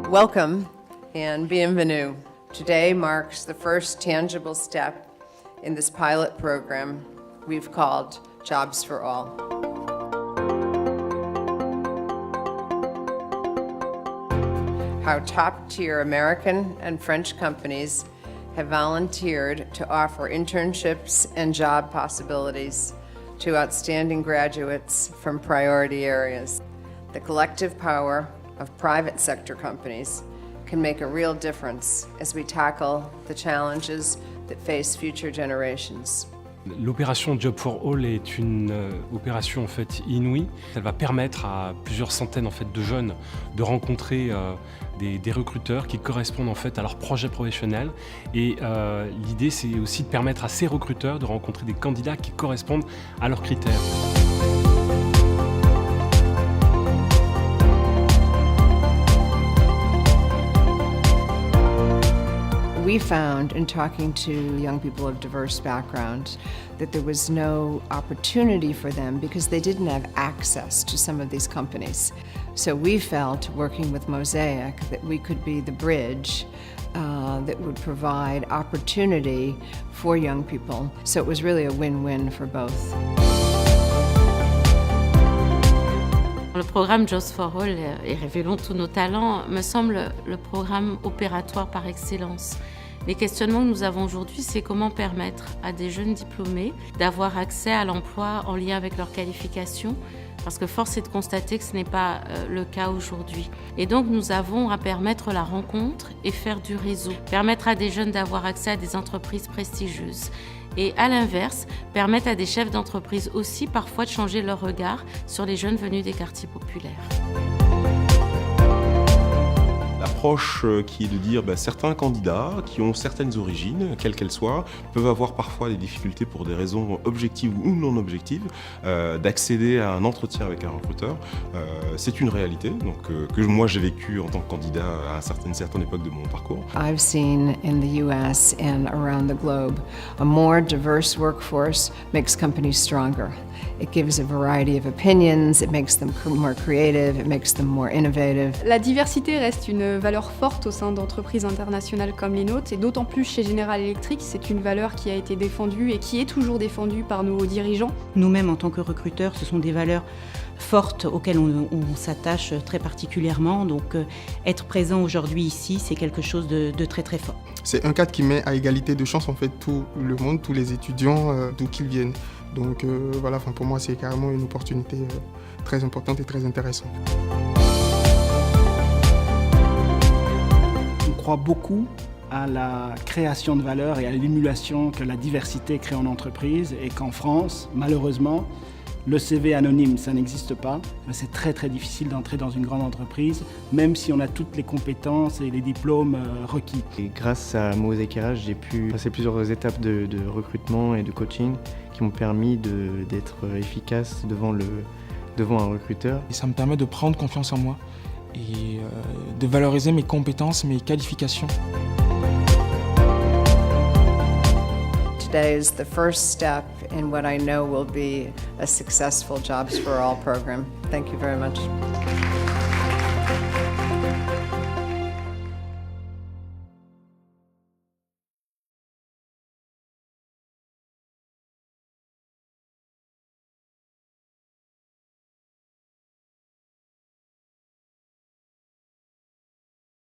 Welcome and bienvenue. Today marks the first tangible step in this pilot program we've called Jobs for All. How top-tier American and French companies have volunteered to offer internships and job possibilities to outstanding graduates from priority areas. The collective power of private sector companies can make a real difference as we tackle the challenges that face future generations. L'opération Job for All est une opération en fait inouïe. Elle va permettre à plusieurs centaines en fait de jeunes de rencontrer des recruteurs qui correspondent en fait à leur projet professionnel. Et l'idée c'est aussi de permettre à ces recruteurs de rencontrer des candidats qui correspondent à leurs critères. We found in talking to young people of diverse backgrounds that there was no opportunity for them because they didn't have access to some of these companies. So we felt, working with Mosaic, that we could be the bridge that would provide opportunity for young people. So it was really a win-win for both. Le programme Jobs for All et Révélons tous nos talents me semble le programme opératoire par excellence. Les questionnements que nous avons aujourd'hui, c'est comment permettre à des jeunes diplômés d'avoir accès à l'emploi en lien avec leurs qualifications, parce que force est de constater que ce n'est pas le cas aujourd'hui. Et donc nous avons à permettre la rencontre et faire du réseau, permettre à des jeunes d'avoir accès à des entreprises prestigieuses. Et à l'inverse, permettre à des chefs d'entreprise aussi parfois de changer leur regard sur les jeunes venus des quartiers populaires. L'approche qui est de dire certains candidats qui ont certaines origines, quelles qu'elles soient, peuvent avoir parfois des difficultés pour des raisons objectives ou non objectives d'accéder à un entretien avec un recruteur. C'est une réalité donc, que moi j'ai vécu en tant que candidat à une certaine époque de mon parcours. I've seen in the US and around the globe, a more diverse workforce makes companies stronger. It gives a variety of opinions, it makes them more creative, it makes them more innovative. La diversité reste une valeur forte au sein d'entreprises internationales comme les nôtres, et d'autant plus chez General Electric, c'est une valeur qui a été défendue et qui est toujours défendue par nos dirigeants. Nous-mêmes, en tant que recruteurs, ce sont des valeurs fortes auxquelles on s'attache très particulièrement. Donc être présent aujourd'hui ici, c'est quelque chose de très très fort. C'est un cadre qui met à égalité de chance en fait tout le monde, tous les étudiants, d'où qu'ils viennent. Donc voilà, pour moi c'est carrément une opportunité très importante et très intéressante. On croit beaucoup à la création de valeur et à l'émulation que la diversité crée en entreprise, et qu'en France, malheureusement, le CV anonyme, ça n'existe pas. C'est très très difficile d'entrer dans une grande entreprise, même si on a toutes les compétences et les diplômes requis. Et grâce à Mosaic RH, j'ai pu passer plusieurs étapes de recrutement et de coaching qui m'ont permis d'être efficace devant un recruteur. Et ça me permet de prendre confiance en moi et de valoriser mes compétences, mes qualifications. Today is the first step in what I know will be a successful Jobs for All program. Thank you very much.